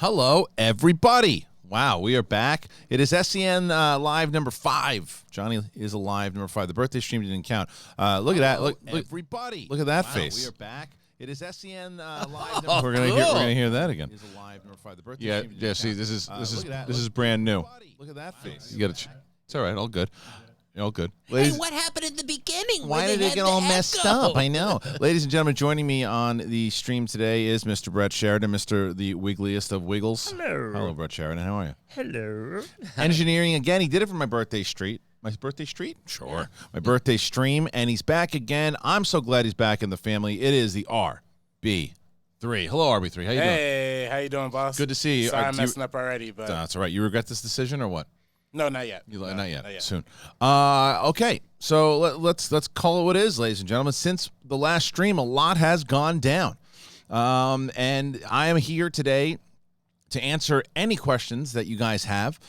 Hello, everybody. Wow, we are back. It is S.E.N. live number 5. Johnny is alive, number 5. The birthday stream didn't count. Look at that. Look, everybody. Look at that face. We are back. It is S.E.N. live. We're gonna hear that again. Is alive, number 5. The birthday stream didn't count. See, this is brand new. Look at that face. You got to. It's all right. All good. All good. Ladies, hey, what happened at the beginning? Why did it get all messed up? I know. Ladies and gentlemen, joining me on the stream today is Mr. Brett Sheridan, Mr. the Wiggliest of Wiggles. Hello. Hello, Brett Sheridan. How are you? Hello. Engineering again. He did it for my birthday street. My birthday street? Sure. Yeah. My birthday stream, and he's back again. I'm so glad he's back in the family. It is the RB3. Hello, RB3. How you doing? Hey, how you doing, boss? Good to see you. Sorry, I'm messing up already, but that's all right. You regret this decision or what? No, not yet. Not yet. Soon. Okay, so let's call it what it is, ladies and gentlemen. Since the last stream, a lot has gone down, and I am here today to answer any questions that you guys have.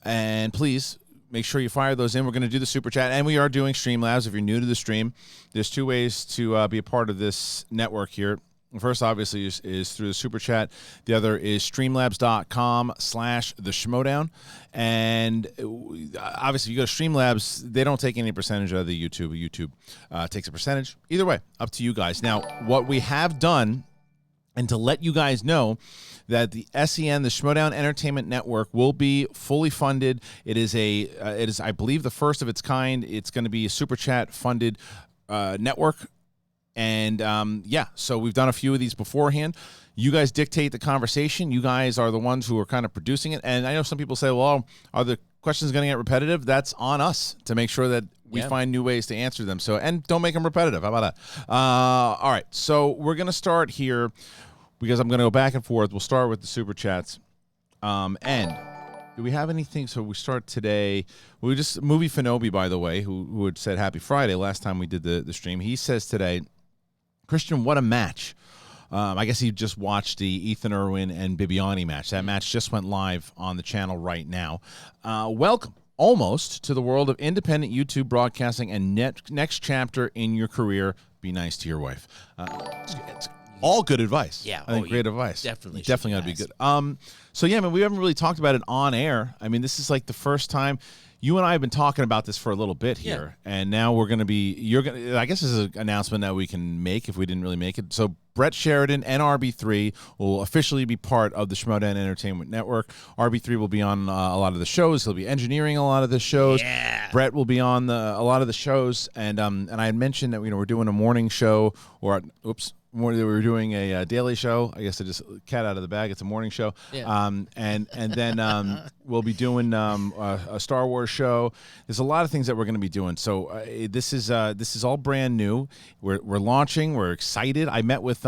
And please make sure you fire those in. We're going to do the super chat, and we are doing Streamlabs. If you're new to the stream, there's 2 ways to be a part of this network here. First, obviously, is through the super chat. The other is streamlabs.com/the Schmodown. And obviously, if you go to Streamlabs, they don't take any percentage out of the YouTube. YouTube takes a percentage. Either way, up to you guys. Now, what we have done, and to let you guys know, that the S.E.N., the Schmodown Entertainment Network, will be fully funded. It is, I believe, the first of its kind. It's going to be a super chat funded network. And, so we've done a few of these beforehand. You guys dictate the conversation. You guys are the ones who are kind of producing it. And I know some people say, well, are the questions going to get repetitive? That's on us to make sure that we find new ways to answer them. So, and don't make them repetitive. How about that? All right. So we're going to start here because I'm going to go back and forth. We'll start with the super chats. And do we have anything? So we start today. We just, Movie Finobi, by the way, who had said Happy Friday last time we did the stream. He says today, Kristian, what a match. I guess he just watched the Ethan Irwin and Bibiani match. That match just went live on the channel right now. Welcome, almost, to the world of independent YouTube broadcasting and next chapter in your career. Be nice to your wife. It's all good advice. Yeah. I think great advice. Definitely got to be good. So, yeah, I mean, we haven't really talked about it on air. I mean, this is like the first time. You and I have been talking about this for a little bit here, and now we're going to be, I guess this is an announcement that we can make if we didn't really make it. So Brett Sheridan and RB3 will officially be part of the Schmodown Entertainment Network. RB3 will be on a lot of the shows. He'll be engineering a lot of the shows. Yeah. Brett will be on a lot of the shows, and I had mentioned that we're doing a morning show, we were doing a daily show. I guess I just cat out of the bag. It's a morning show. Yeah. And then we'll be doing a Star Wars show. There's a lot of things that we're going to be doing. So this is all brand new. We're launching. We're excited. I met with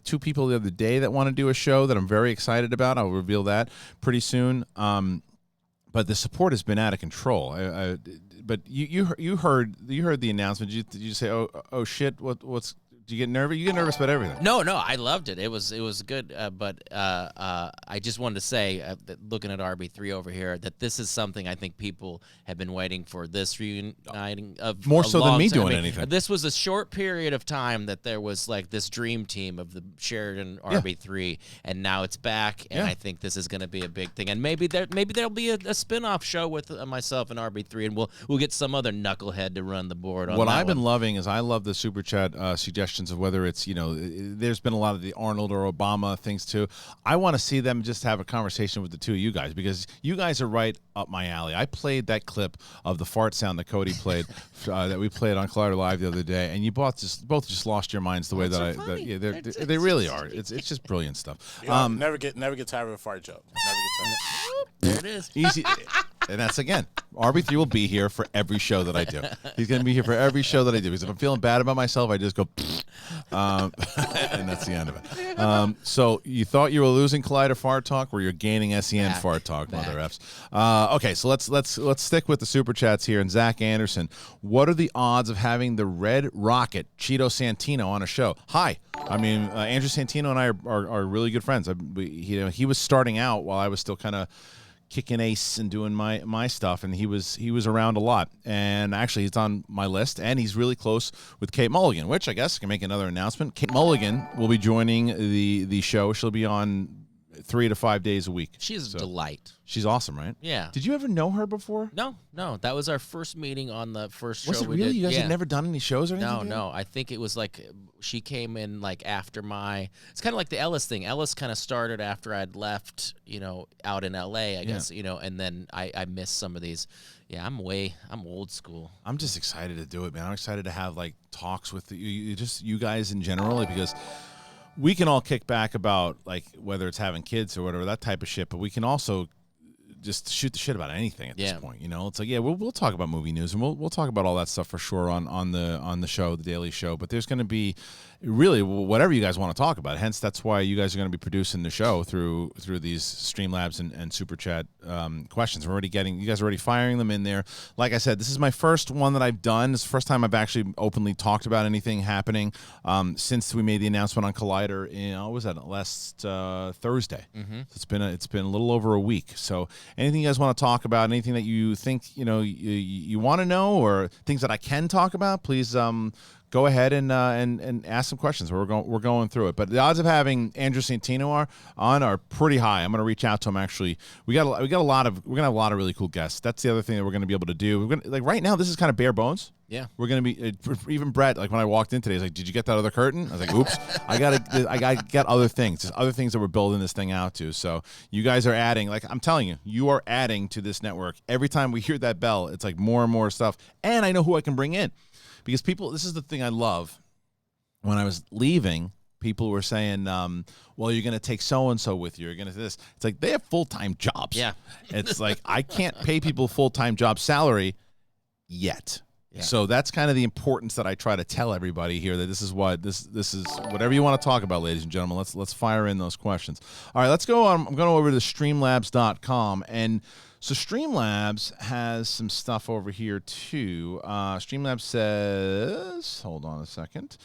2 people the other day that want to do a show that I'm very excited about. I'll reveal that pretty soon. But the support has been out of control. But you heard the announcement. Did you say oh shit? What's do you get nervous? You get nervous about everything. No, I loved it. It was good, but I just wanted to say, that looking at RB3 over here, that this is something I think people have been waiting for. This reuniting of more so than me time. doing anything. This was a short period of time that there was like this dream team of the Sheridan RB3, and now it's back. And I think this is going to be a big thing. And maybe there'll be a spin-off show with myself and RB3, and we'll get some other knucklehead to run the board on what that I've been one. loving is I love the super chat suggestions of whether it's, there's been a lot of the Arnold or Obama things too. I want to see them just have a conversation with the two of you guys, because you guys are right up my alley. I played that clip of the fart sound that Cody played that we played on Collider Live the other day, and you both just lost your minds the way that they really are. It's just brilliant stuff. Never get tired of a fart joke. Never get tired. There it is. Easy. And that's, again, RB3 will be here for every show that I do. He's going to be here for every show that I do. Because if I'm feeling bad about myself, I just go, and that's the end of it. So you thought you were losing Collider Fart Talk, or you're gaining S.E.N. Fart Talk, Mother F's. Okay, so let's stick with the super chats here. And Zach Anderson, what are the odds of having the Red Rocket, Cheeto Santino, on a show? Hi. I mean, Andrew Santino and I are really good friends. He was starting out while I was still kind of kicking ace and doing my stuff, and he was around a lot, and actually he's on my list, and he's really close with Kate Mulligan, which I guess I can make another announcement. Kate Mulligan will be joining the show. She'll be on 3 to 5 days a week. She's a delight. She's awesome, right? Yeah. Did you ever know her before? No. That was our first meeting on the first Was show it we really? did. You guys yeah. had never done any shows or anything? No. I think it was like she came in like after it's kind of like the Ellis thing. Ellis kind of started after I'd left, out in LA, I guess, and then I missed some of these. Yeah, I'm old school. I'm just excited to do it, man. I'm excited to have like talks with you guys in general, like, because we can all kick back about like whether it's having kids or whatever, that type of shit, but we can also just shoot the shit about anything at this point. It's like, we'll talk about movie news and we'll talk about all that stuff for sure on the show, the Daily Show. But there's going to be really whatever you guys want to talk about. Hence, that's why you guys are going to be producing the show through these Streamlabs and Super Chat questions. You guys are already firing them in there. Like I said, this is my first one that I've done. It's the first time I've actually openly talked about anything happening since we made the announcement on Collider what was that, last Thursday. Mm-hmm. It's been a little over a week. So anything you guys want to talk about, anything that you think you want to know, or things that I can talk about, please go ahead and ask some questions. We're going through it. But the odds of having Andrew Santino are pretty high. I'm going to reach out to him. Actually, we're gonna have a lot of really cool guests. That's the other thing that we're going to be able to do. We're gonna, like, right now, this is kind of bare bones. Yeah, we're gonna be even Brett. Like when I walked in today, he's like, "Did you get that other curtain?" I was like, "Oops, I gotta get other things. There's other things that we're building this thing out to." So you guys are adding. Like I'm telling you, you are adding to this network. Every time we hear that bell, it's like more and more stuff. And I know who I can bring in, because people. This is the thing I love. When I was leaving, people were saying, well, you're going to take so-and-so with you. You're going to this. It's like they have full-time jobs. Yeah. It's like I can't pay people full-time job salary yet. Yeah. So that's kind of the importance that I try to tell everybody here, that this is whatever you want to talk about, ladies and gentlemen. Let's fire in those questions. All right, let's go. I'm going over to streamlabs.com. And so Streamlabs has some stuff over here too. Streamlabs says, hold on a second.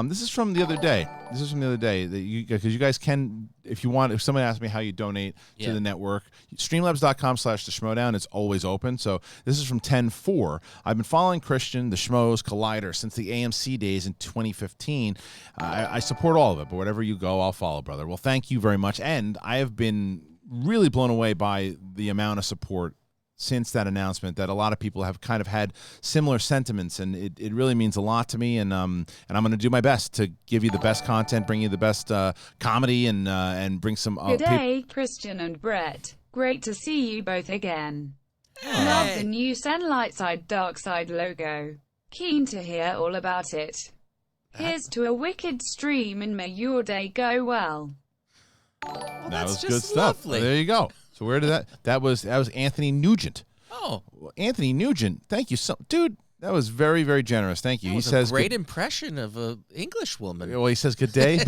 This is from the other day. That because you guys can, if you want, if somebody asks me how you donate to the network, streamlabs.com/the Schmoedown. It's always open. So this is from 10/4. I've been following Kristian, the Schmoes, Collider since the AMC days in 2015. I support all of it, but wherever you go, I'll follow, brother. Well, thank you very much. And I have been really blown away by the amount of support since that announcement, that a lot of people have kind of had similar sentiments, and it really means a lot to me. And I'm going to do my best to give you the best content, bring you the best comedy, and bring some. Good day, Kristian and Brett. Great to see you both again. Love the new S.E.N light side dark side logo. Keen to hear all about it. Here's to a wicked stream, and may your day go well. Well, that was just good stuff. lovely. There you go. So where did that was Anthony Nugent. Oh, Anthony Nugent. Thank you dude. That was very, very generous. Thank you. He says a great impression of an English woman. Well, he says good day.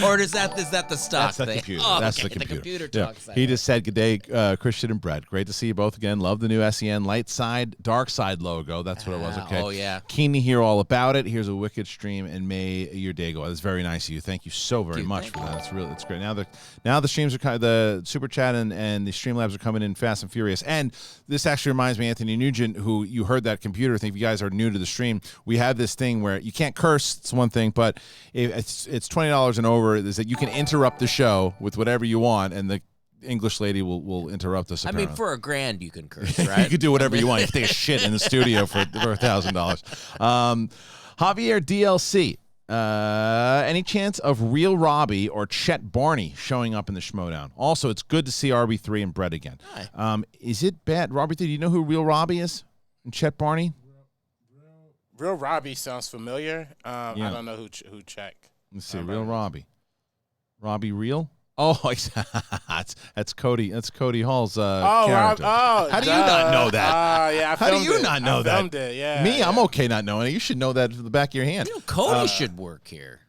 Or is that the stock thing? The computer. Oh, that's okay. the computer. Talks He just said good day, Kristian and Brett. Great to see you both again. Love the new S.E.N light side, dark side logo. That's what it was. Okay. Oh yeah. Keen to hear all about it. Here's a wicked stream, and may your day go. That's very nice of you. Thank you so very much for that. It's great. Now the streams are the Super Chat and the Streamlabs are coming in fast and furious. And this actually reminds me, Anthony Nugent, who you heard that computer thing. If you guys are new to the stream, we have this thing where you can't curse. It's one thing, but it's $20 and over. Is that you can interrupt the show with whatever you want, and the English lady will interrupt us. Apparently. I mean, for $1,000 you can curse, right? You can do whatever you want. You can take a shit in the studio for $1,000. Javier DLC. Any chance of Real Robbie or Chet Barney showing up in the Schmoedown? Also, it's good to see RB3 and Brett again. Hi. Is it bad? RB3, do you know who Real Robbie is? And Chet Barney? Real Robbie sounds familiar. I don't know who Chet. Let's see. Real Robbie. Robbie Real? Oh, that's Cody. That's Cody Hall's character. How do you not know that? Yeah, how do you not know that? Yeah, Me, I'm okay not knowing it. You should know that to the back of your hand. You know, Cody should work here.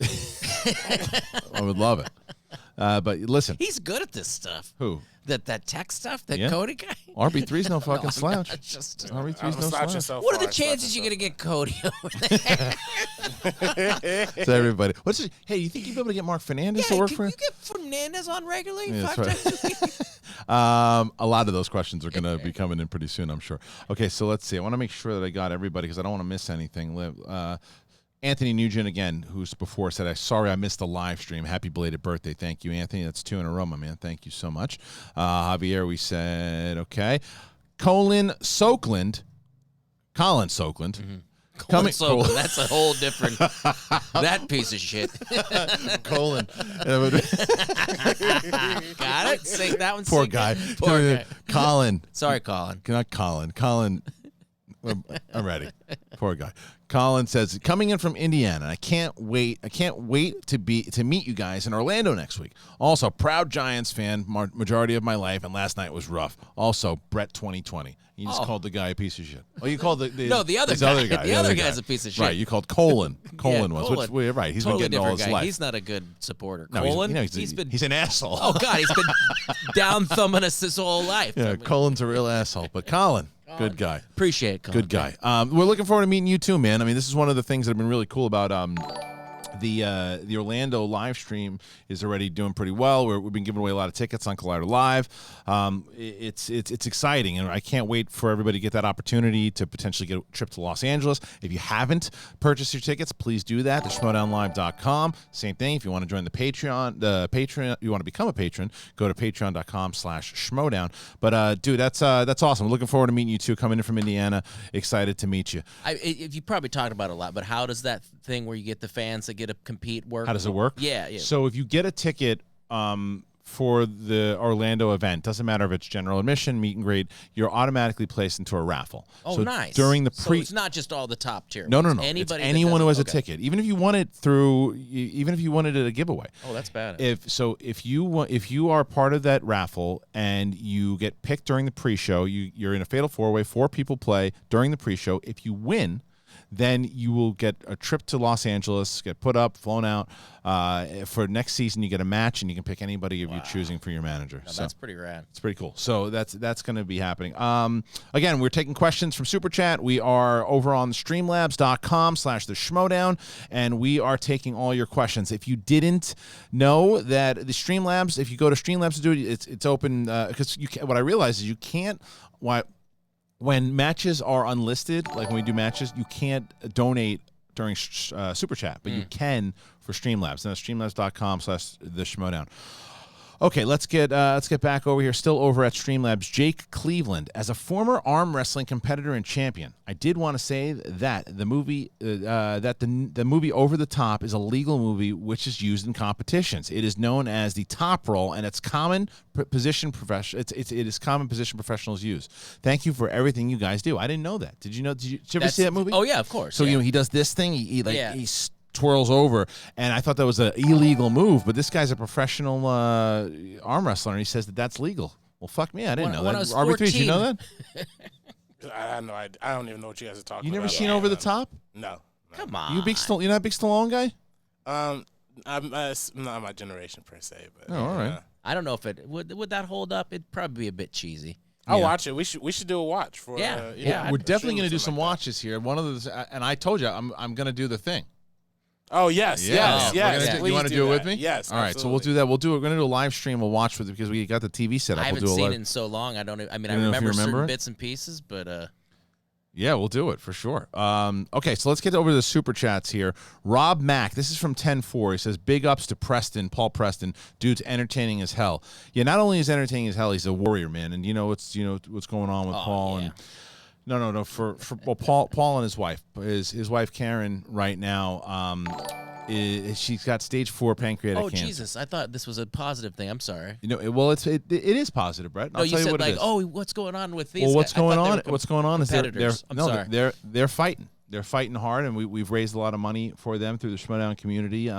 I would love it. But listen, he's good at this stuff. Who? That tech stuff, that Cody guy. RB3's no fucking slouch. RB3's no slouch. What are the chances you're gonna get Cody over there? To everybody. Hey, you think you'd be able to get Mark Fernandez to work for you? Can you get Fernandez on regularly? Yeah, 5 times a week? A lot of those questions are going to be coming in pretty soon, I'm sure. Okay, so let's see. I want to make sure that I got everybody because I don't want to miss anything. Anthony Nugent, again, who's before said, sorry I missed the live stream. Happy belated birthday. Thank you, Anthony. That's 2 in a row, my man. Thank you so much. Javier, we said, okay. Colin Soakland. Mm-hmm. Colin, that's a whole different, that piece of shit. Colin. Got it? Sing that one. Poor guy. Poor guy. Colin. Sorry, Colin. Not Colin. Colin. I'm ready. Poor guy. Colin says, coming in from Indiana, I can't wait to meet you guys in Orlando next week. Also, proud Giants fan, majority of my life, and last night was rough. Also, Brett 2020. You just called the guy a piece of shit. Oh, you called the other guy. The other guy's a piece of shit. Right, you called Colin. Colin was. Colin. Which, right, he's Totally been getting all his guy. life. He's not a good supporter. No, Colin, he's an asshole. Oh, God, he's been down-thumbing us his whole life. Yeah, Colin's a real asshole. But Colin, good guy. Appreciate it, Colin. Good guy. We're looking forward to meeting you too, man. I mean, this is one of the things that have been really cool about the Orlando live stream is already doing pretty well. We've been giving away a lot of tickets on Collider Live. It's exciting, and I can't wait for everybody to get that opportunity to potentially get a trip to Los Angeles. If you haven't purchased your tickets, please do that. The schmoedownlive.com. Same thing. If you want to join the Patreon, you want to become a patron, go to patreon.com/schmoedown. But dude, that's awesome. I'm looking forward to meeting you too. Coming in from Indiana, excited to meet you. You probably talked about it a lot, but how does that thing where you get the fans that get to compete work? How does it work? Yeah. So if you get a ticket for the Orlando event, doesn't matter if it's general admission, meet and greet, you're automatically placed into a raffle. Oh, so nice. During the so it's not just all the top tier. No. Anybody it's anyone who has a okay. ticket, even if you want it through, even if you wanted it at a giveaway. Oh, that's bad. If you are part of that raffle and you get picked during the pre-show, you're in a fatal 4-way. 4 people play during the pre-show. If you win, then you will get a trip to Los Angeles, get put up, flown out. For next season, you get a match, and you can pick anybody of you choosing for your manager. No, that's pretty rad. It's pretty cool. So that's going to be happening. Again, we're taking questions from Super Chat. We are over on streamlabs.com/the Schmoedown, and we are taking all your questions. If you didn't know that the Streamlabs, if you go to Streamlabs to do it, it's open because what I realized is you can't. When matches are unlisted, like when we do matches, you can't donate during Super Chat, but you can for Streamlabs. And that's streamlabs.com/the Schmoedown. Okay, let's get back over here. Still over at Streamlabs, Jake Cleveland. As a former arm wrestling competitor and champion, I did want to say that the movie the movie Over the Top is a legal movie which is used in competitions. It is known as the top roll, and it's common position it is common position professionals use. Thank you for everything you guys do. I didn't know that. Did you know? Did you ever see that movie? Oh yeah, of course. So he does this thing. He twirls over, and I thought that was an illegal move, but this guy's a professional arm wrestler, and he says that that's legal. Well, fuck me, I didn't know that. RB3, did you know that? I don't even know what you guys are talking about. You never seen Over the Top? No. Come on. You're not a big Stallone guy? I'm not my generation per se, but all right. I don't know if it would that hold up. It'd probably be a bit cheesy. I'll watch it. We should do a watch for. We're definitely going to do some watches here. One of the and I told you I'm going to do the thing. Oh yes. You want to do it with me? Yes. All right, so we'll do that. We're going to do a live stream. We'll watch with it because we got the TV set up. I haven't seen it in so long. I remember certain bits and pieces, but yeah, we'll do it for sure. Okay, so let's get over to the super chats here. Rob Mack, this is from 10-4. He says, big ups to Paul Preston. Dude's entertaining as hell. Yeah, not only is entertaining as hell, he's a warrior, man. And what's going on with Paul and. No. For Paul and his wife. His wife Karen right now. She's got stage 4 pancreatic cancer. Oh Jesus! I thought this was a positive thing. I'm sorry. It is positive, Brett. No, you said what's going on with these? Well, what's going on? What's going on is they're fighting. They're fighting hard, and we've raised a lot of money for them through the Schmoedown community.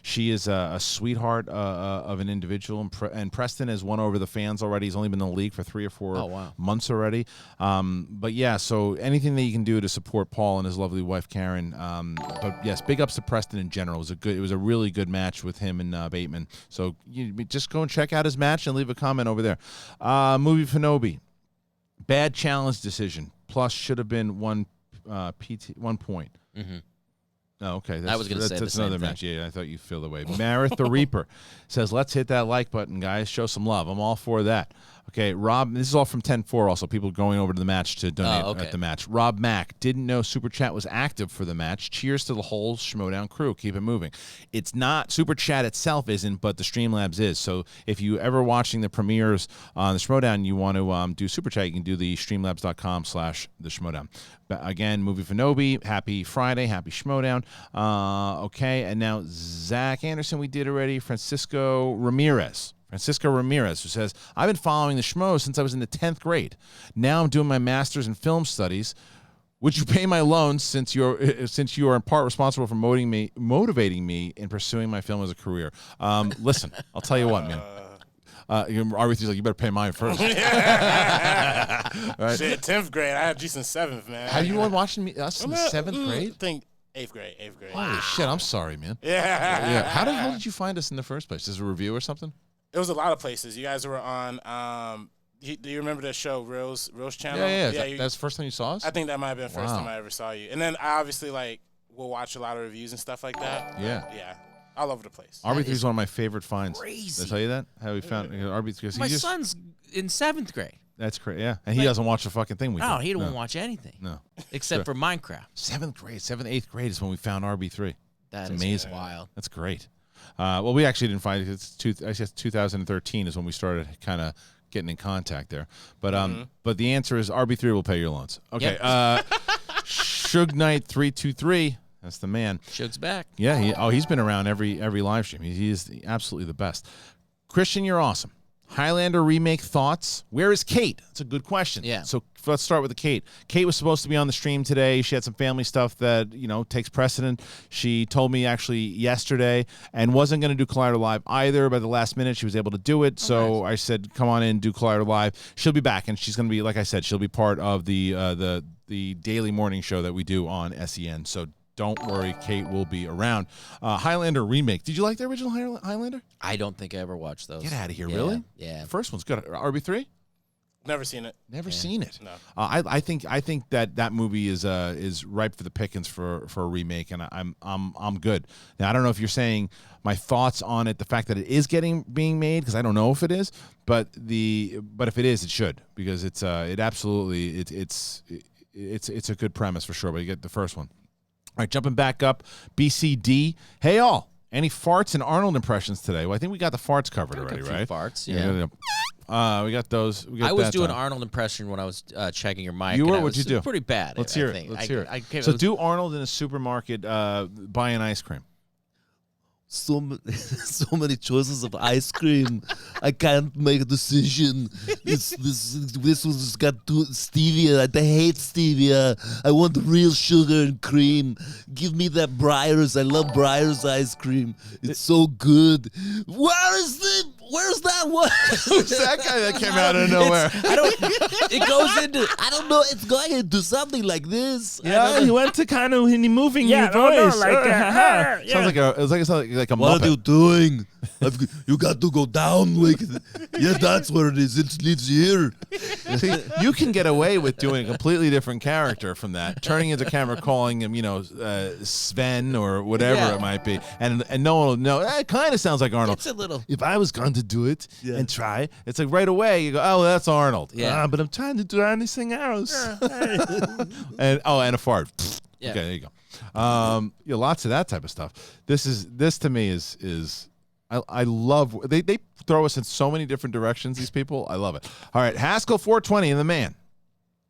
She is a sweetheart of an individual, and Preston has won over the fans already. He's only been in the league for 3 or 4 months already. But yeah, so anything that you can do to support Paul and his lovely wife Karen. But yes, big ups to Preston in general. It was a really good match with him and Bateman. So you just go and check out his match and leave a comment over there. Movie Finobi, bad challenge decision. Plus should have been 1 point. Mm-hmm. Oh, okay. I was going to say that's the same another thing. match. Yeah, I thought you feel the way. Marith the Reaper says, let's hit that like button, guys. Show some love. I'm all for that. Okay, Rob, this is all from 10-4 also, people going over to the match to donate at the match. Rob Mack, didn't know Super Chat was active for the match. Cheers to the whole Schmoedown crew. Keep it moving. It's not, Super Chat itself isn't, but the Streamlabs is. So if you ever watching the premieres on the Schmoedown, you want to do Super Chat, you can do the streamlabs.com/the Schmoedown. Again, Movie Fanobi, happy Friday, happy Schmoedown. Okay, and now Zach Anderson we did already. Francisco Ramirez, who says, I've been following the Schmoes since I was in the 10th grade. Now I'm doing my master's in film studies. Would you pay my loans since you are in part responsible for motivating me in pursuing my film as a career? Listen, I'll tell you what, man. RB3's like, you better pay mine first. Right? Shit, 10th grade. I had you since 7th, man. Have you been watching us in the 7th grade? I think 8th grade. Holy shit, I'm sorry, man. Yeah. How the hell did you find us in the first place? Is it a review or something? It was a lot of places. You guys were on, do you remember the show, Reels Channel? Yeah. That's the first time you saw us? I think that might have been the first time I ever saw you. And then I obviously, will watch a lot of reviews and stuff like that. Yeah. All over the place. RB3 is one of my favorite finds. Crazy. Did I tell you that? How we found RB3? My son's in 7th grade. That's crazy. Yeah, and he doesn't watch the fucking thing we do. No, he don't watch anything. No, except for Minecraft. 7th grade, 7th, 8th grade is when we found RB3. That's amazing. Wild. That's great. Well, we actually didn't find it. I guess 2013 is when we started kind of getting in contact there. But the answer is RB3 will pay your loans. Okay. Yep. Suge Knight 323. That's the man. Suge's back. Yeah. He's been around every live stream. He is absolutely the best. Kristian, you're awesome. Highlander remake thoughts. Where is Kate? That's a good question. Yeah. So let's start with the Kate. Kate was supposed to be on the stream today. She had some family stuff that, takes precedent. She told me actually yesterday and wasn't going to do Collider Live either. By the last minute, she was able to do it. So nice. I said, come on in, do Collider Live. She'll be back, and she's going to be, like I said, she'll be part of the daily morning show that we do on S.E.N. So don't worry, Kate will be around. Highlander remake. Did you like the original Highlander? I don't think I ever watched those. Get out of here, really? Yeah. The first one's good. RB3? Never seen it. Never seen it. No. I think that movie is ripe for the pickings for a remake, and I'm good. Now I don't know if you're saying my thoughts on it, the fact that it is being made, because I don't know if it is, but if it is, it should, because it's a good premise for sure. But you get the first one. All right, jumping back up, BCD. Hey, all. Any farts and Arnold impressions today? Well, I think we got the farts covered already, right? Farts, yeah. We got those. I was doing Arnold impression when I was checking your mic. You were? What'd you do? Pretty bad. Let's hear it. Let's hear it. So do Arnold in a supermarket buying ice cream. So many choices of ice cream. I can't make a decision. This one's got stevia. I hate stevia. I want real sugar and cream. Give me that Breyers. I love Breyers ice cream. It's so good. Where's that one? Who's that guy that came out of nowhere? It goes into, I don't know, it's going into something like this. Yeah, he went to kind of moving your voice. Sounds like a Muppet. What are you doing? You got to go down. Yeah, that's where it is. It lives here. See, you can get away with doing a completely different character from that, turning into camera, calling him, Sven or whatever it might be, and no one will know. It kind of sounds like Arnold. It's a little. If I was going to do it and try, it's like right away you go, oh, that's Arnold. Yeah. But I'm trying to do anything else. and a fart. Yeah. Okay, there you go. Lots of that type of stuff. This to me is. I love they throw us in so many different directions, these people. I love it. All right, Haskell 420 and the man.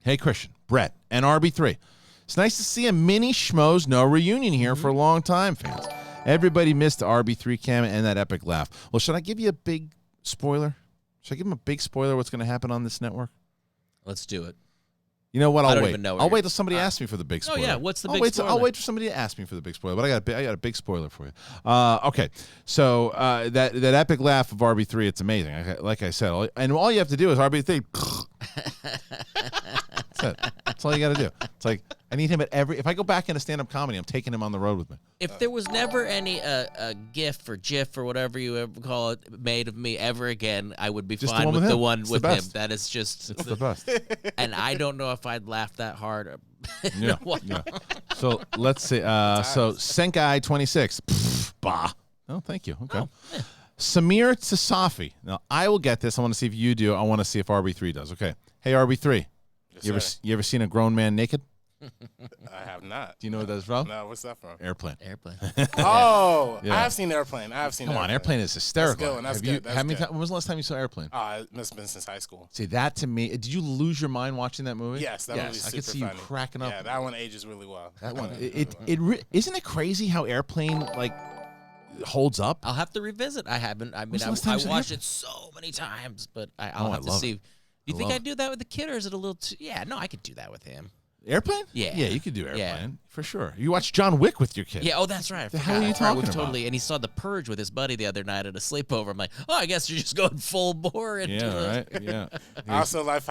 Hey, Kristian, Brett, and RB3. It's nice to see a mini Schmoes Know reunion here for a long time, fans. Everybody missed the RB3 cam and that epic laugh. Well, should I give you a big spoiler? Should I give him a big spoiler what's going to happen on this network? Let's do it. You know what? I don't even know. I'll wait till somebody asks me for the big spoiler. Oh yeah, what's the big spoiler? I'll wait for somebody to ask me for the big spoiler. But I got a big spoiler for you. Okay, so that epic laugh of RB3, it's amazing. Like I said, and all you have to do is RB3. That's it. That's all you got to do. It's like I need him at every. If I go back into stand-up comedy, I'm taking him on the road with me. If there was never any GIF or GIF or whatever you ever call it made of me ever again, I would be Just fine with the one with him. best. That is just It's the best. And I don't know if I'd laugh that hard. Yeah. So let's see. So Senkai 26. Bah. Oh, thank you. Okay. Samir Tasafi. Now, I will get this. I want to see if you do. I want to see if RB3 does. Okay. Hey, RB3. Yes, you ever seen a grown man naked? I have not. Do you know what that's from? No, what's that from? Airplane. Oh, Yeah. I have seen Airplane. Come on, Airplane is hysterical. That's good. That's When good. was the last time you saw Airplane? It must have been since high school. See, that to me, did you lose your mind watching that movie? Yes, that movie's I super could see funny. you cracking up. Yeah, that one ages really well. That one, isn't it crazy how Airplane like holds up? I'll have to revisit. I haven't. I mean, I watched it so many times, but I'll have to see. Do you think I'd do that with the kid, or is it a little too? Yeah, no, I could do that with him. Airplane? Yeah. Yeah, you could do Airplane for sure. You watch John Wick with your kid. Yeah, oh, that's right. The hell are you talking about? Totally. And he saw The Purge with his buddy the other night at a sleepover. I'm like, oh, I guess you're just going full bore into right? Yeah. I also like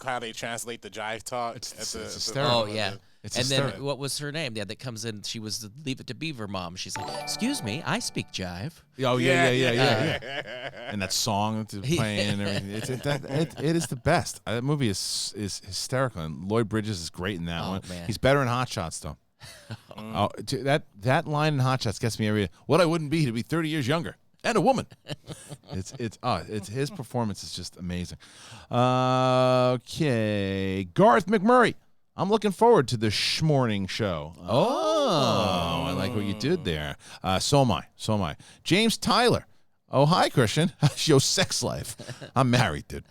how they translate the jive talk. It's hysterical. Oh, yeah. It's and hysterical. then what was her name? Yeah, that comes in. She was the Leave It to Beaver mom. She's like, excuse me, I speak jive. Oh, yeah. And that song that's playing and everything. It is the best. That movie is hysterical. And Lloyd Bridges is great in that one. Man. He's better in Hot Shots, though. Dude, that line in Hot Shots gets me every day. What I wouldn't be to be 30 years younger. And a woman. It's his performance is just amazing. Okay. Garth McMurray. I'm looking forward to the Schmorning show. Oh, I like what you did there. So am I. James Tyler. Oh, hi, Kristian. How's your sex life? I'm married, dude.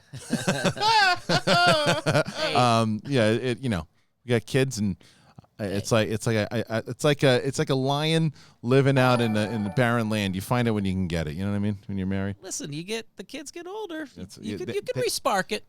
We got kids, and it's like a lion living out in the barren land. You find it when you can get it. You know what I mean? When you're married. Listen, the kids get older. You can they re-spark it.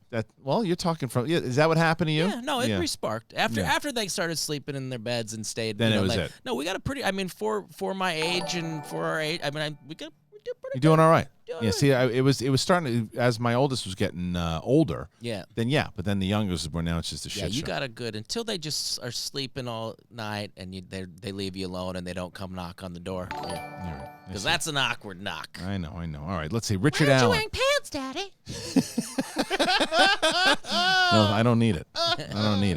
You're talking from. Yeah, is that what happened to you? Yeah, no, it re-sparked after they started sleeping in their beds and stayed. Then it was it. No, we got a pretty. I mean, for my age and for our age, I mean, we do pretty. You're doing all right. Yeah, see, it was starting to, as my oldest was getting older. Yeah. But then the youngest was born. Now it's just a shit show. Yeah, you got a good until they just are sleeping all night and they leave you alone and they don't come knock on the door. Yeah. Because that's an awkward knock. I know. All right, let's see. Richard Allen. Why aren't you wearing pants, Daddy? No, I don't need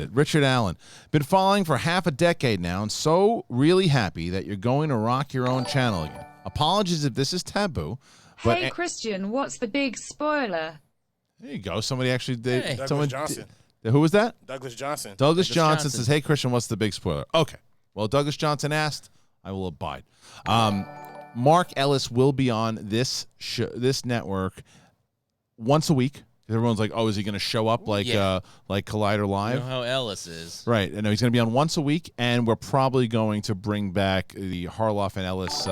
it. Richard Allen. Been following for half a decade now and so really happy that you're going to rock your own channel again. Apologies if this is taboo. But Hey, Kristian, what's the big spoiler? There you go. Somebody actually did. Hey. Douglas Johnson. Who was that? Douglas Johnson. Douglas Johnson says, "Hey, Kristian, what's the big spoiler?" Okay. Well, Douglas Johnson asked. I will abide. Mark Ellis will be on this network once a week. Everyone's like, "Oh, is he going to show up like Collider Live?" You know how Ellis is. Right. And he's going to be on once a week, and we're probably going to bring back the Harloff and Ellis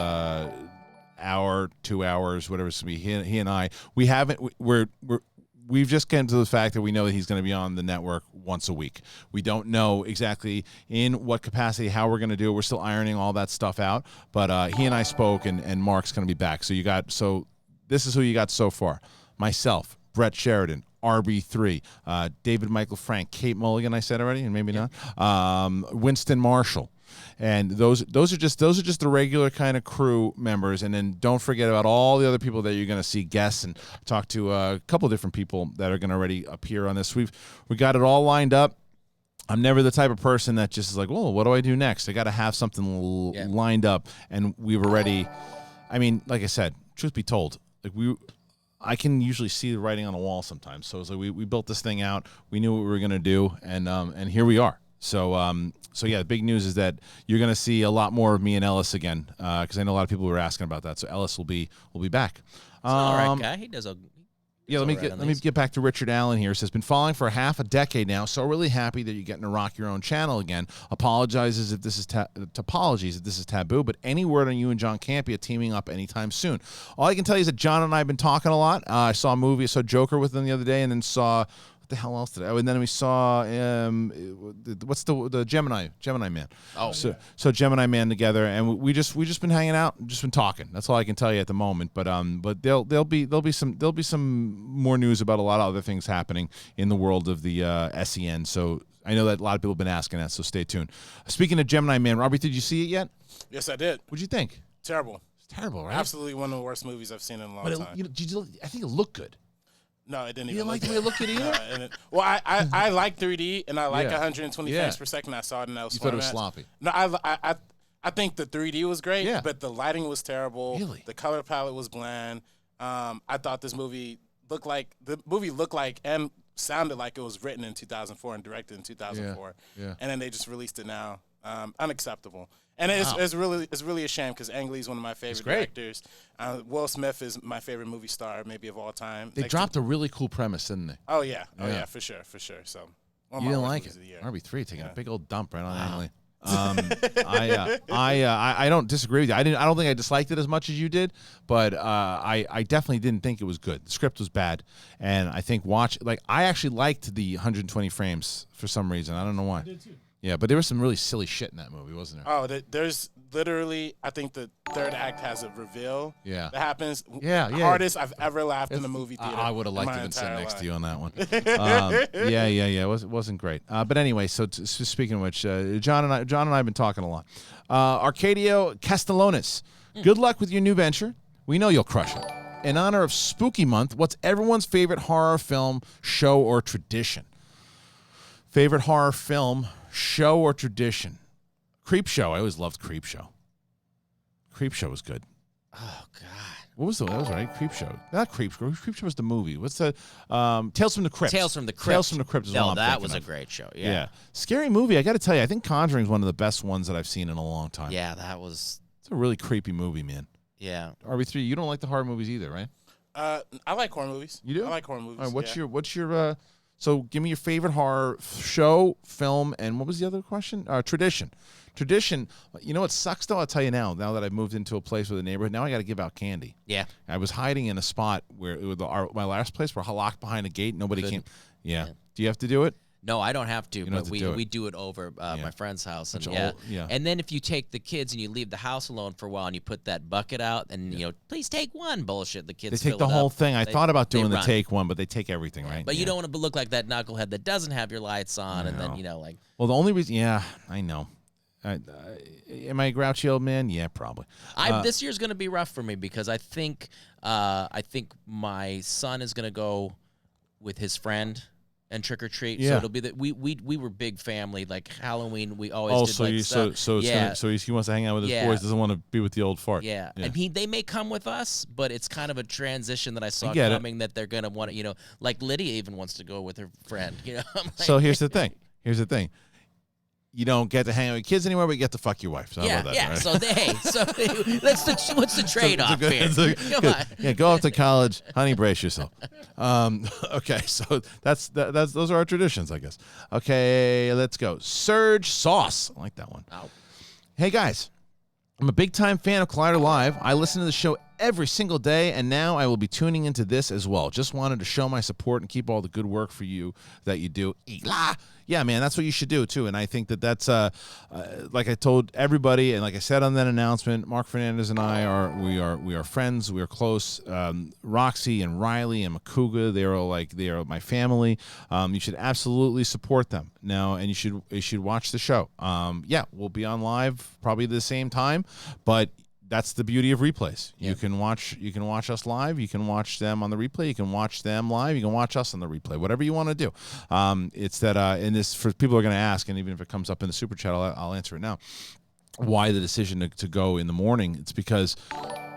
hour, 2 hours, whatever it's going to be. He and I. We've just come to the fact that we know that he's going to be on the network once a week. We don't know exactly in what capacity, how we're going to do it. We're still ironing all that stuff out. But he and I spoke, and Mark's going to be back. So this is who you got so far. Myself, Brett Sheridan, RB3, David Michael Frank, Kate Mulligan, I said already, and maybe not. Winston Marshall. And those are just the regular kind of crew members, and then don't forget about all the other people that you're going to see guests and talk to a couple of different people that are going to already appear on this. We got it all lined up. I'm never the type of person that just is like, well, what do I do next? I got to have something lined up, and we were ready. I mean, like I said, truth be told, I can usually see the writing on the wall sometimes. So it's like we built this thing out. We knew what we were going to do, and here we are. So yeah, the big news is that you're going to see a lot more of me and Ellis again, because I know a lot of people were asking about that. So Ellis will be back. All right, guy. He does a. Yeah, let me get back to Richard Allen here. It says, been following for half a decade now, so really happy that you're getting to rock your own channel again. Apologizes if this is apologies if this is taboo, but any word on you and John Campea teaming up anytime soon. All I can tell you is that John and I have been talking a lot. I saw Joker with him the other day, and then saw the hell else did I? And then we saw what's the Gemini Man. Oh, so Gemini Man together, and we just been hanging out, just been talking. That's all I can tell you at the moment. But there'll be some more news about a lot of other things happening in the world of the S.E.N. So I know that a lot of people have been asking that. So stay tuned. Speaking of Gemini Man, Robbie, did you see it yet? Yes, I did. What'd you think? Terrible. It's terrible, right? Absolutely one of the worst movies I've seen in a long time. I think it looked good. No, it didn't You even didn't like look the way it looked at either? No, and well, I like 3D, and I like Yeah. 120 Yeah. frames per second. I saw it in those You thought it was formats. sloppy. No, I think the 3D was great, Yeah. but the lighting was terrible. Really? The color palette was bland. I thought this movie looked like and sounded like it was written in 2004 and directed in 2004. Yeah. And then they just released it now. Unacceptable. And it's really a shame because Ang Lee's one of my favorite great. directors. Will Smith is my favorite movie star, maybe of all time. They dropped a really cool premise, didn't they? Oh yeah, Yeah. for sure. So You didn't like it. RB3 taking a big old dump right on Ang Lee. I don't disagree with you. I don't think I disliked it as much as you did, but I definitely didn't think it was good. The script was bad, and I think I actually liked the 120 frames for some reason. I don't know why. I did too. Yeah, but there was some really silly shit in that movie, wasn't there? Oh, there's literally, I think the third act has a reveal that happens. Yeah. Hardest I've ever laughed in the movie theater. I would have liked to in have my been sitting entire next to life. you on that one. Yeah. It wasn't great. But anyway, so speaking of which, John and I have been talking a lot. Arcadio Castellonis, good luck with your new venture. We know you'll crush it. In honor of Spooky Month, what's everyone's favorite horror film, show, or tradition? Favorite horror film, show, or tradition? Creep Show. I always loved Creep Show. Creep Show was good. Oh God. What was that was right? Creep Show. Not Creep Show. Creep Show was the movie. What's the Tales from the Crypt? Tales from the Crypt. Tales from the Crypt is what I'm that thinking was a of. great show. Yeah. Scary movie. I got to tell you, I think Conjuring is one of the best ones that I've seen in a long time. Yeah, that was. It's a really creepy movie, man. Yeah. RB3, you don't like the horror movies either, right? I like horror movies. You do? I like horror movies. All right, what's your so give me your favorite horror show, film, and what was the other question? Tradition. Tradition. You know what sucks though? I'll tell you now that I've moved into a place with a neighborhood, now I got to give out candy. Yeah. I was hiding in a spot where it was my last place were locked behind a gate. Nobody came. Yeah. Do you have to do it? No, I don't have to, don't but have to we do it over my friend's house. And Bunch of And then if you take the kids and you leave the house alone for a while and you put that bucket out and you know, please take one bullshit, the kids They take fill the it whole up. thing. I thought about doing the run. take one, but they take everything, right? But you don't want to look like that knucklehead that doesn't have your lights on, and then like. Well, the only reason, I know. Am I a grouchy old man? Yeah, probably. This year's going to be rough for me because I think my son is going to go with his friend and trick or treat. Yeah. So it'll be that we were big family, like Halloween. We always did stuff. So he wants to hang out with his boys. Doesn't want to be with the old fart. Yeah. And they may come with us, but it's kind of a transition that I saw get it. coming. That they're gonna want to, like Lydia even wants to go with her friend. I'm like, So here's the thing. You don't get to hang out with kids anymore, but you get to fuck your wife. So how about that, right? So what's the trade-off here? Come on. Yeah, go off to college, honey. Brace yourself. Okay, so that's those are our traditions, I guess. Okay, let's go. Surge Sauce, I like that one. Ow. Hey guys, I'm a big time fan of Collider Live. I listen to the show every single day, and now I will be tuning into this as well. Just wanted to show my support and keep all the good work for you that you do. Yeah, man, that's what you should do too. And I think that's like I told everybody, and like I said on that announcement, Mark Fernandez and I are friends. We are close. Roxy and Riley and Makuga, they are my family. You should absolutely support them now, and you should watch the show. We'll be on live probably the same time, but that's the beauty of replays. Yeah. You can watch us live. You can watch them on the replay. You can watch them live. You can watch us on the replay. Whatever you want to do. It's that in this for people who are going to ask, and even if it comes up in the super chat, I'll answer it now. Why the decision to go in the morning? It's because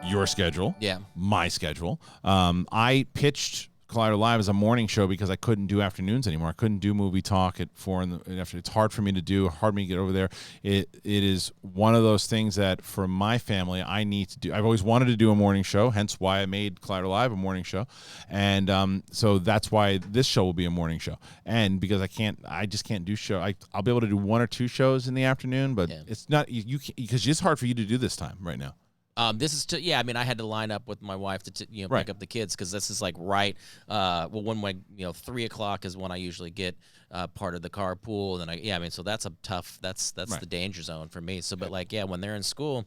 your schedule, my schedule. I pitched Collider Live as a morning show because I couldn't do afternoons anymore. I couldn't do movie talk at 4 in the afternoon. It's hard for me to do, hard for me to get over there. It is one of those things that for my family I need to do. I've always wanted to do a morning show, hence why I made Collider Live a morning show. And so that's why this show will be a morning show. And because I just can't do show. I'll be able to do 1 or 2 shows in the afternoon, but it's not because it's hard for you to do this time right now. This is I mean, I had to line up with my wife to pick up the kids because this is like right. When 3 o'clock is when I usually get part of the carpool, and so that's a tough. That's the danger zone for me. So, but when they're in school,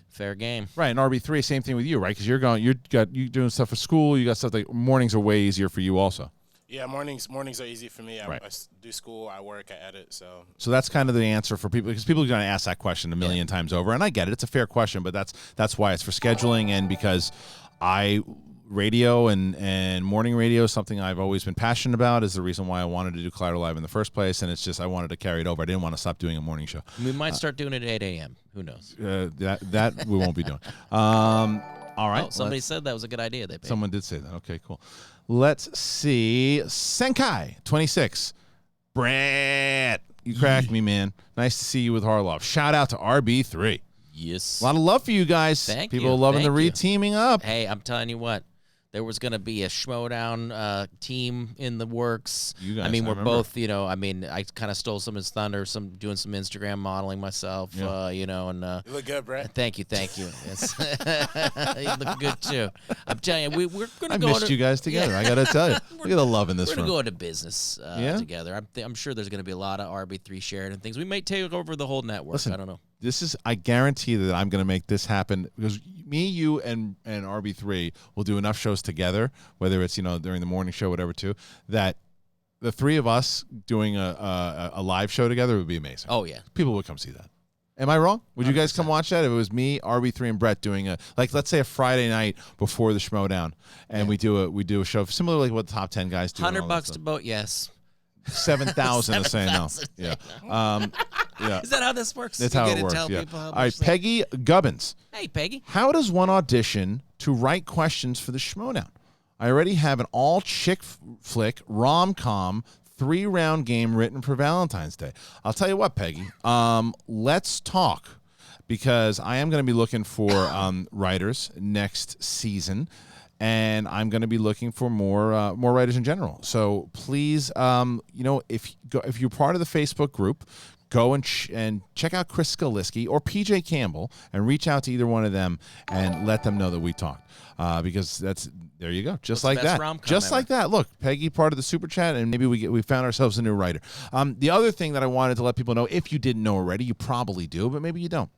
fair game. Right, and RB3, same thing with you, right? Because you're doing stuff for school. You got stuff like mornings are way easier for you also. Yeah, mornings are easy for me. I do school, I work, I edit. So that's kind of the answer for people because people are going to ask that question a million times over, and I get it. It's a fair question, but that's why it's for scheduling and because I radio and morning radio is something I've always been passionate about. Is the reason why I wanted to do Collider Live in the first place, and it's just I wanted to carry it over. I didn't want to stop doing a morning show. We might start doing it at 8 a.m. Who knows? That we won't be doing. All right. Oh, somebody said that was a good idea. Someone did say that. Okay, cool. Let's see. Senkai 26. Brett, you cracked me, man. Nice to see you with Harloff. Shout out to RB3. Yes. A lot of love for you guys. Thank People you. loving Thank the you. re-teaming up. Hey, I'm telling you what. There was going to be a Schmodown team in the works. You guys, I mean, I we're remember. both, I kind of stole some of his thunder, doing some Instagram modeling myself, and You look good, Brett. thank you. Yes. You look good too. I'm telling you, we're going to I go missed you guys together. I got to tell you. Look at the love in this We're going room. to go into business together. I'm sure there's going to be a lot of RB3 shared and things. We may take over the whole network. Listen, I don't know. I guarantee that I'm going to make this happen because me, you, and RB3 will do enough shows together, whether it's, during the morning show, whatever, too, that the three of us doing a live show together would be amazing. Oh, yeah. People would come see that. Am I wrong? Would you guys come watch that if it was me, RB3, and Brett doing let's say a Friday night before the Schmodown, and we do a show similar like what the top 10 guys do. $100 to vote, yes. 7,000 to say no. Yeah. Yeah. Is that how this works? That's You how get it to works. tell Yeah. people how All much right, Peggy Gubbins. Hey, Peggy. How does one audition to write questions for the Schmodown? I already have an all-chick flick rom-com 3-round game written for Valentine's Day. I'll tell you what, Peggy. Let's talk because I am going to be looking for writers next season, and I'm going to be looking for more writers in general. So please, if you're part of the Facebook group, go and check out Chris Skaliski or PJ Campbell and reach out to either one of them and let them know that we talked. Because there you go. Just like that. Just like that. Look, Peggy, part of the super chat, and maybe we found ourselves a new writer. The other thing that I wanted to let people know, if you didn't know already, you probably do, but maybe you don't.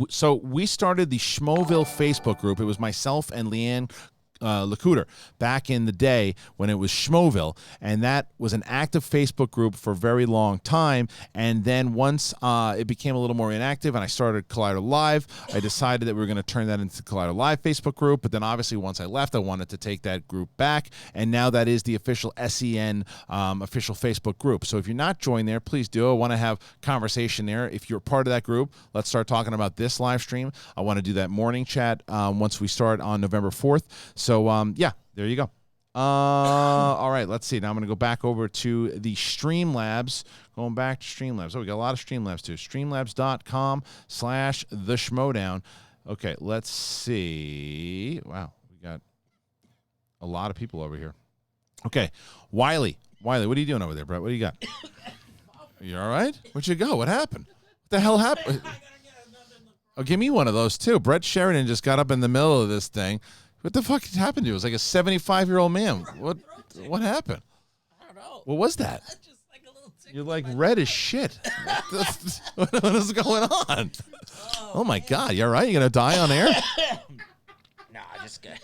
So we started the Schmoville Facebook group. It was myself and Leanne Lacuter back in the day when it was Schmoville, and that was an active Facebook group for a very long time. And then once it became a little more inactive and I started Collider Live, I decided that we were going to turn that into the Collider Live Facebook group. But then obviously once I left, I wanted to take that group back, and now that is the official S.E.N. Official Facebook group. So if you're not joined there, please do. I want to have conversation there. If you're part of that group, let's start talking about this live stream. I want to do that morning chat once we start on November 4th. So, there you go. All right, let's see. Now I'm going to go back over to the Streamlabs. Going back to Streamlabs. Oh, we got a lot of Streamlabs, too. Streamlabs.com/the Schmodown. Okay, let's see. Wow, we got a lot of people over here. Okay, Wiley, what are you doing over there, Brett? What do you got? You all right? Where'd you go? What happened? What the hell happened? Oh, give me one of those, too. Brett Sheridan just got up in the middle of this thing. What the fuck happened to you? It was like a 75-year-old man. What happened? I don't know. What was that? Just like a little tick. You're like red as shit. What is going on? Oh my God. You all right? You going to die on air? Nah, just good.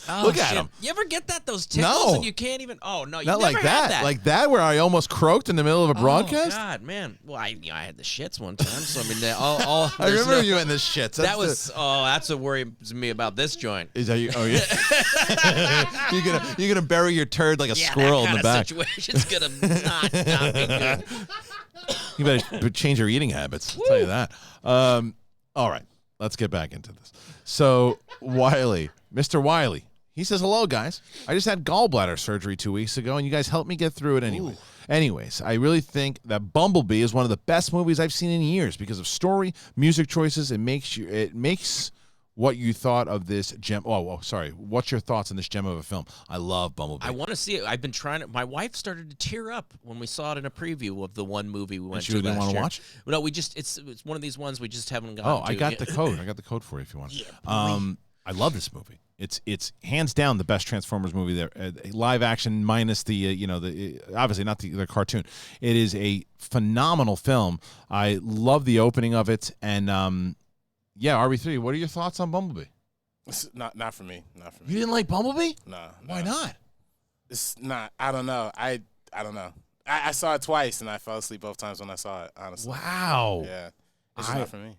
Look at him. You ever get those tickles No. and you can't even? Oh no, you Not never like had that. that. Like that where I almost croaked in the middle of a broadcast? Oh God, man. Well, I had the shits one time, so I mean, all I remember you in the shits. That's what worries me about this joint. Is that you? Oh yeah. you're gonna bury your turd like a squirrel in the back. Situation's gonna not be good. You better change your eating habits. I'll tell you that. All right, let's get back into this. So Wiley, Mr. Wiley, he says, hello, guys. I just had gallbladder surgery 2 weeks ago, and you guys helped me get through it anyway. Ooh. Anyways, I really think that Bumblebee is one of the best movies I've seen in years because of story, music choices. It makes what you thought of this gem. Oh, sorry. What's your thoughts on this gem of a film? I love Bumblebee. I want to see it. I've been trying to. My wife started to tear up when we saw it in a preview of the one movie we went to last year. You didn't want to watch? No, it's one of these ones we just haven't gotten to. I got the code. I got the code for you if you want. Yeah, I love this movie. It's hands down the best Transformers movie there. Live action minus the obviously not the cartoon. It is a phenomenal film. I love the opening of it, and RB3. What are your thoughts on Bumblebee? It's not for me. Not for me. You didn't like Bumblebee? No. Why not? It's not. I don't know. I don't know. I saw it twice and I fell asleep both times when I saw it. Honestly. Wow. Yeah. It's just not for me.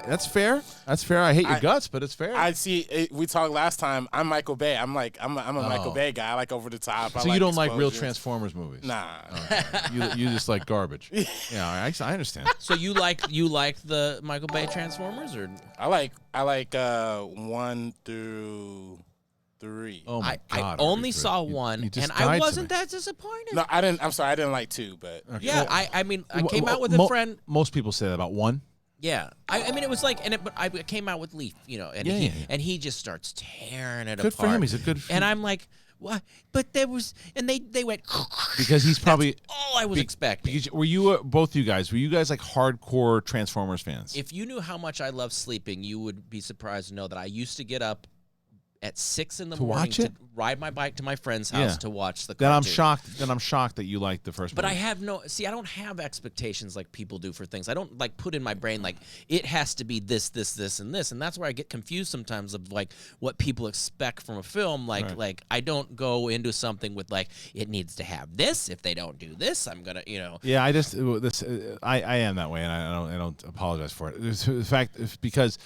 That's fair. That's fair. I hate your guts, but it's fair. I see. We talked last time. I'm Michael Bay. I'm a Michael Bay guy. I like over the top. So you don't like real Transformers movies? Nah. Okay. you just like garbage. Yeah, I understand. So you like the Michael Bay Transformers, or I like 1 through 3. Oh my I God! only saw one, and I wasn't that disappointed. No, I didn't. I'm sorry, I didn't like 2, but Okay. Yeah, I mean, I came out with a friend. Most people say that about 1. Yeah, I mean, it was like, but I came out with Leaf, and he just starts tearing it apart. Good for him. He's a good. And I'm like, what? But there was, and they went because he's probably all I was expecting. Because were you both you guys like hardcore Transformers fans? If you knew how much I love sleeping, you would be surprised to know that I used to get up at 6 in the morning to ride my bike to my friend's house to watch the cartoon. Then I'm shocked that you liked the first But movie. I don't have expectations like people do for things. I don't like put in my brain like it has to be this, and this. And that's where I get confused sometimes of like what people expect from a film. Like I don't go into something with like it needs to have this. If they don't do this, I'm gonna, Yeah, I am that way, and I don't apologize for it. The fact is because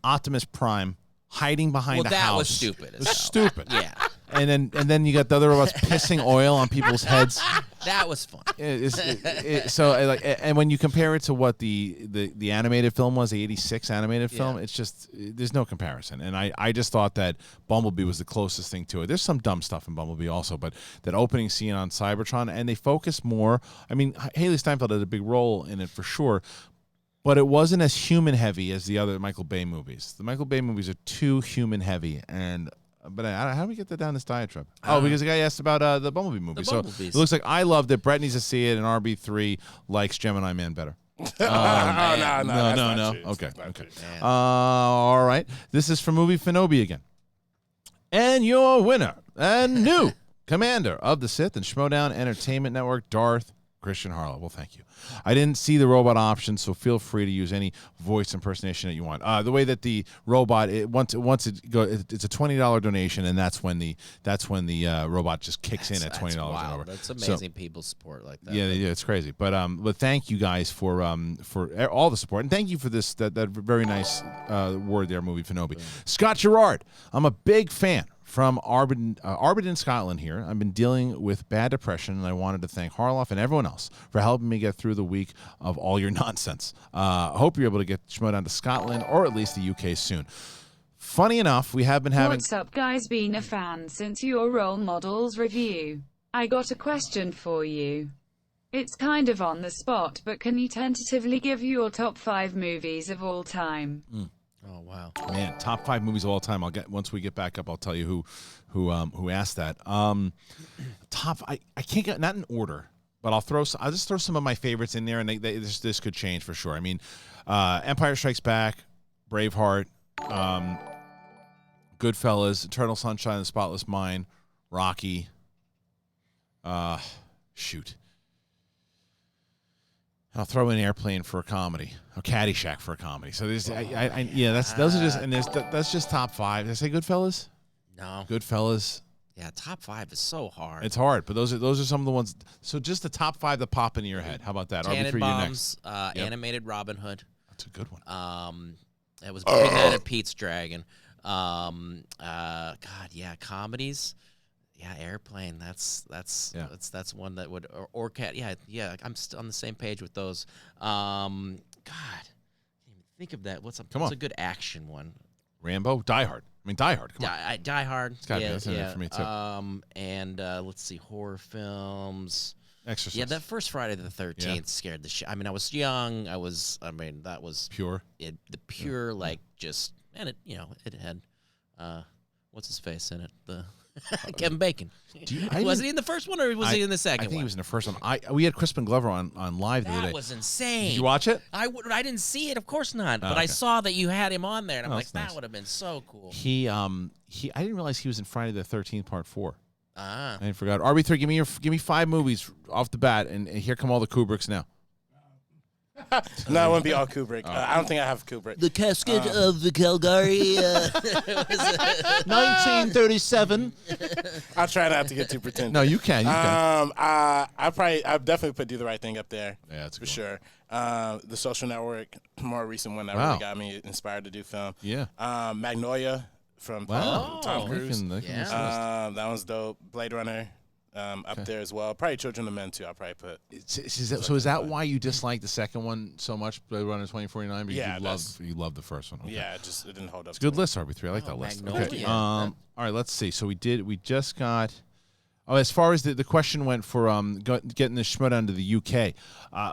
Optimus Prime hiding behind a house. That was stupid. It was stupid. Yeah. And then you got the other robots pissing oil on people's heads. That was fun. And when you compare it to what the animated film was, the '86 animated film, it's just there's no comparison. And I just thought that Bumblebee was the closest thing to it. There's some dumb stuff in Bumblebee also, but that opening scene on Cybertron, and they focus more. I mean, Haley Steinfeld had a big role in it for sure. But it wasn't as human heavy as the other Michael Bay movies. The Michael Bay movies are too human heavy, but how do we get that down this diatribe? Because the guy asked about the Bumblebee movie. So it looks like I loved it. Brett needs to see it, and RB3 likes Gemini Man better. No. Okay. All right. This is from Movie Finobi again, and your winner and new commander of the Sith and Schmodown Entertainment Network, Darth Kristian Harloff. Well, thank you. I didn't see the robot option, so feel free to use any voice impersonation that you want. The way that the robot, once it goes, it's a $20 donation, and that's when the robot just kicks in at $20 and over. That's amazing. People support like that. Yeah, it's crazy. But thank you guys for all the support, and thank you for this that very nice word there, Movie Finobi. Scott Gerard, I'm a big fan. From Arbiton, Scotland here. I've been dealing with bad depression, and I wanted to thank Harloff and everyone else for helping me get through the week of all your nonsense. Hope you're able to get Schmo down to Scotland or at least the UK soon. Funny enough, we have been having... What's up, guys? Been a fan since your role models review. I got a question for you. It's kind of on the spot, but can you tentatively give your top 5 movies of all time? Oh wow, man! Top 5 movies of all time. Once we get back up, I'll tell you who asked that. I can't get not in order, but I'll just throw some of my favorites in there, and this could change for sure. I mean, Empire Strikes Back, Braveheart, Goodfellas, Eternal Sunshine of the Spotless Mind, Rocky. Shoot. I'll throw in Airplane for a comedy, or Caddyshack for a comedy. So there's, those are just, and that's just top 5. Did I say Goodfellas? No. Goodfellas. Yeah, top 5 is so hard. It's hard, but those are some of the ones. So just the top 5 that pop into your head. How about that? Tannenbaum's animated Robin Hood. That's a good one. It was Big Night at Pete's Dragon. Comedies. Yeah, Airplane. That's one that would or Cat. Yeah. I'm on the same page with those. God, can't even think of that. What's a good action one? Rambo, Die Hard. I mean, Die Hard. Come on. Die Hard. It's gotta be. That's in there for me too. And let's see, horror films. Exorcist. Yeah, that first Friday the 13th scared the shit. I mean, I was young. That was pure. The pure just, and it had what's his face in it? The Kevin Bacon. Was he in the first one or was he in the second one? I think he was in the first one. We had Crispin Glover on live the other day. That was insane. Did you watch it? I didn't see it, of course not. But I saw that you had him on there, and I'm like, that would have been so cool. I didn't realize he was in Friday the 13th Part 4. I forgot. RB3, give me 5 movies off the bat, and here come all the Kubricks now. No, it wouldn't be all Kubrick. I don't think I have Kubrick. The casket of the Calgary. 1937. I'll try not to get too pretentious. No, you can. You can. I'll definitely put Do the Right Thing up there. Yeah, that's a for good sure. The Social Network, more recent one that really got me inspired to do film. Yeah. Magnolia from Tom Cruise. That one's dope. Blade Runner. Up there as well. Probably Children of Men too. I'll probably put. So is that why you dislike the second one so much, Blade Runner 2049? Because you love the first one. Okay. Yeah, it didn't hold up. It's a good list, RB3. I like that list. Okay. All right, let's see. So we just got. Oh, as far as the question went for getting the Schmodown to the UK,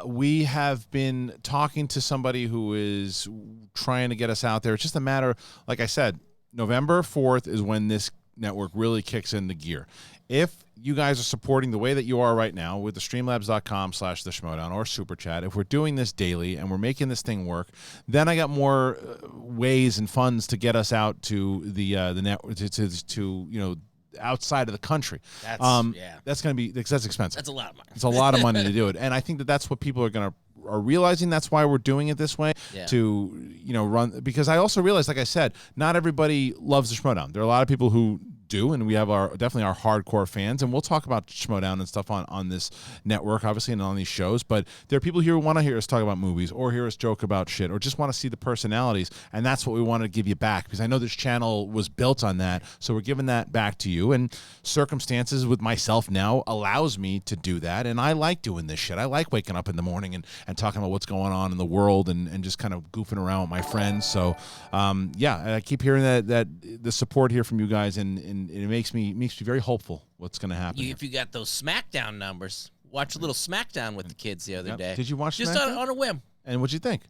we have been talking to somebody who is trying to get us out there. It's just a matter, like I said, November 4th is when this network really kicks into gear. If you guys are supporting the way that you are right now with the streamlabs.com/the Schmodown or Super Chat, if we're doing this daily and we're making this thing work, then I got more ways and funds to get us out to the network to outside of the country. That's going to be, because that's expensive. That's a lot of money. It's a lot of money to do it, and I think that's what people are realizing. That's why we're doing it this way to run, because I also realize, like I said, not everybody loves the Schmodown. There are a lot of people who do, and we have definitely our hardcore fans, and we'll talk about Schmodown and stuff on this network, obviously, and on these shows. But there are people here who want to hear us talk about movies, or hear us joke about shit, or just want to see the personalities, and that's what we want to give you back, because I know this channel was built on that, so we're giving that back to you. And circumstances with myself now allows me to do that, and I like doing this shit. I like waking up in the morning and talking about what's going on in the world, and just kind of goofing around with my friends. So I keep hearing that the support here from you guys, and it makes me very hopeful what's going to happen. If you got those SmackDown numbers, watch a little SmackDown with the kids the other day. Did you watch just SmackDown? on a whim? And what'd you think?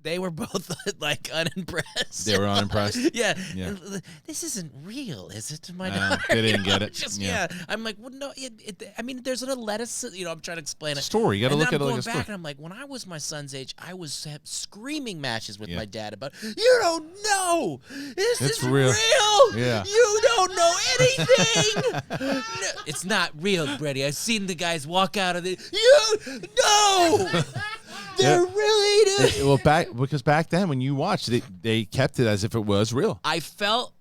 They were both like unimpressed. They were unimpressed. Yeah. This isn't real, is it? To my daughter, they didn't get it. I'm like, well, no. I mean, there's an lettuce. I'm trying to explain it. Story. You got to look at it like a story. I'm going back, and I'm like, when I was my son's age, I was screaming matches with my dad about, you don't know. This is real. Yeah. You don't know anything. No, it's not real, Brady. I've seen the guys walk out of it. You know. They're really doing. Because back then when you watched it, they kept it as if it was real. I felt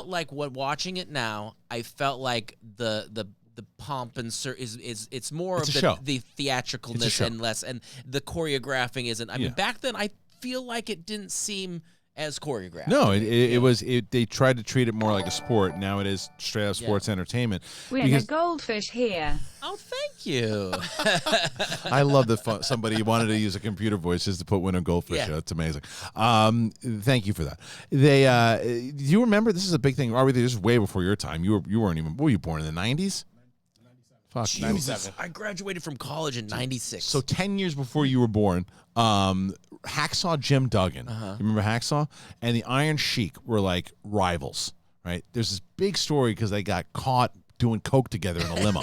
like watching it now. I felt like the pomp and it's more of the theatricalness and less, and the choreographing isn't. I mean, back then I feel like it didn't seem as choreographed. No, it was. They tried to treat it more like a sport. Now it is straight up sports entertainment. Win a goldfish here. Oh, thank you. I love that somebody wanted to use a computer voice just to put "win a goldfish." Yeah. That's amazing. Thank you for that. Do you remember? This is a big thing. This is way before your time. You weren't even. Were you born in the 90s? Fuck, 97. I graduated from college in 96. So 10 years before you were born, Hacksaw Jim Duggan. You remember Hacksaw? And the Iron Sheik were like rivals, right? There's this big story because they got caught doing coke together in a limo,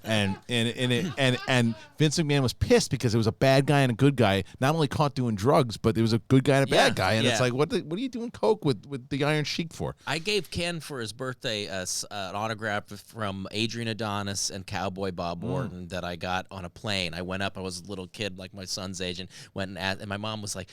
and Vince McMahon was pissed because it was a bad guy and a good guy, not only caught doing drugs, but there was a good guy and a bad guy, and it's like, what are you doing coke with the Iron Sheik for? I gave Ken for his birthday an autograph from Adrian Adonis and Cowboy Bob Orton that I got on a plane. I went up, I was a little kid like my son's age, and went and my mom was like,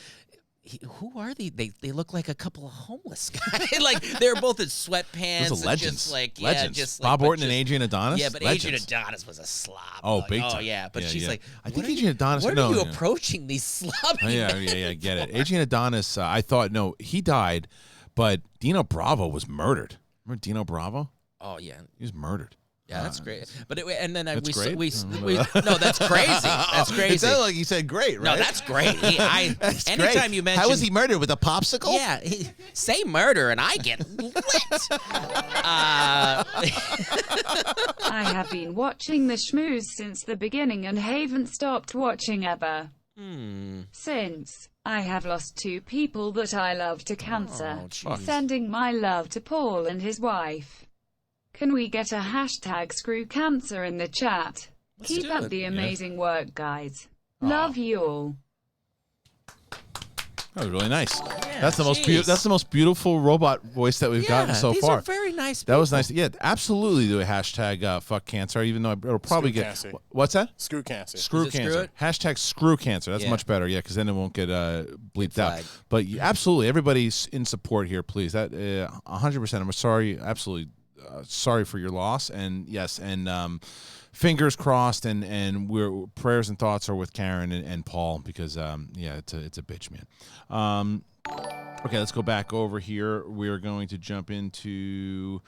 who are they? They look like a couple of homeless guys. Like they're both in sweatpants. Those are legends. Just like, legends. Just Bob Orton and Adrian Adonis. Yeah, but legends. Adrian Adonis was a slob. Oh, like, big time. Oh yeah, but she's like, I think Adrian Adonis. What are you approaching these sloppy? Oh, yeah, get it. Adrian Adonis. I thought he died, but Dino Bravo was murdered. Remember Dino Bravo? Oh yeah, he was murdered. Yeah, that's great. But no, that's crazy. That's crazy. It sounded like you said great, right? No, that's great. That's anytime great. you mention, how was he murdered, with a popsicle? Yeah, say murder and I get lit. I have been watching the Schmoes since the beginning and haven't stopped watching ever. Since I have lost 2 people that I love to cancer. Sending my love to Paul and his wife. Can we get a hashtag screw cancer in the chat? Keep up the amazing work, guys. Love you all. That was really nice. Yeah, That's the most jeez. that's the most beautiful robot voice that we've gotten so these far. are very nice. That was nice. Yeah, absolutely do a hashtag fuck cancer, even though it'll probably Screw get cancer. what's that? Screw cancer. Screw Is it cancer. screw it? Hashtag screw cancer. That's Yeah. much better. Yeah, because then it won't get bleeped out. flag. But absolutely, everybody's in support here. Please, that 100%. I'm sorry. Absolutely sorry for your loss. And yes, and fingers crossed. And we're prayers and thoughts are with Karen and Paul because yeah, it's a bitch, man. Okay, let's go back over here. We're going to jump into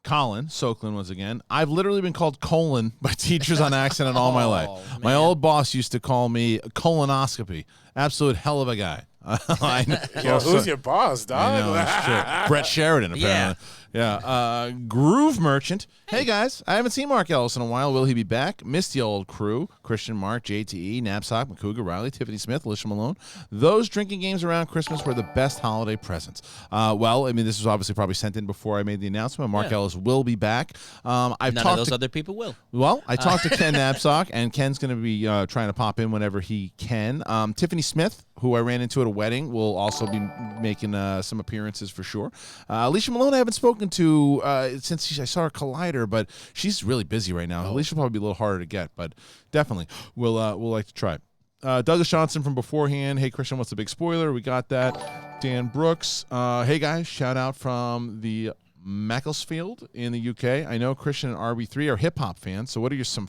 Colin Soklin once again. I've literally been called colon by teachers on accident all my life. My man. old boss used to call me colonoscopy. Absolute hell of a guy. Yo, who's your boss, dog? I know, it's true. Brett Sheridan, apparently. Yeah. Groove Merchant. Hey, guys. I haven't seen Mark Ellis in a while. Will he be back? Missed the old crew. Christian, Mark, JTE, Knapsack, McCougar, Riley, Tiffany Smith, Alicia Malone. Those drinking games around Christmas were the best holiday presents. Well, I mean, this was obviously probably sent in before I made the announcement. Mark Ellis will be back. None of those other people will. Well, I talked to Ken Knapsack, and Ken's going to be trying to pop in whenever he can. Tiffany Smith, who I ran into at a wedding, will also be making some appearances for sure. Alicia Malone, I haven't spoken to since I saw her Collider, but she's really busy right now. Alicia will probably be a little harder to get, but definitely we'll like to try. Douglas Johnson from beforehand. Hey, Christian, what's the big spoiler? We got that. Dan Brooks. Hey, guys, shout out from the Macclesfield in the UK. I know Christian and RB3 are hip-hop fans, so what are some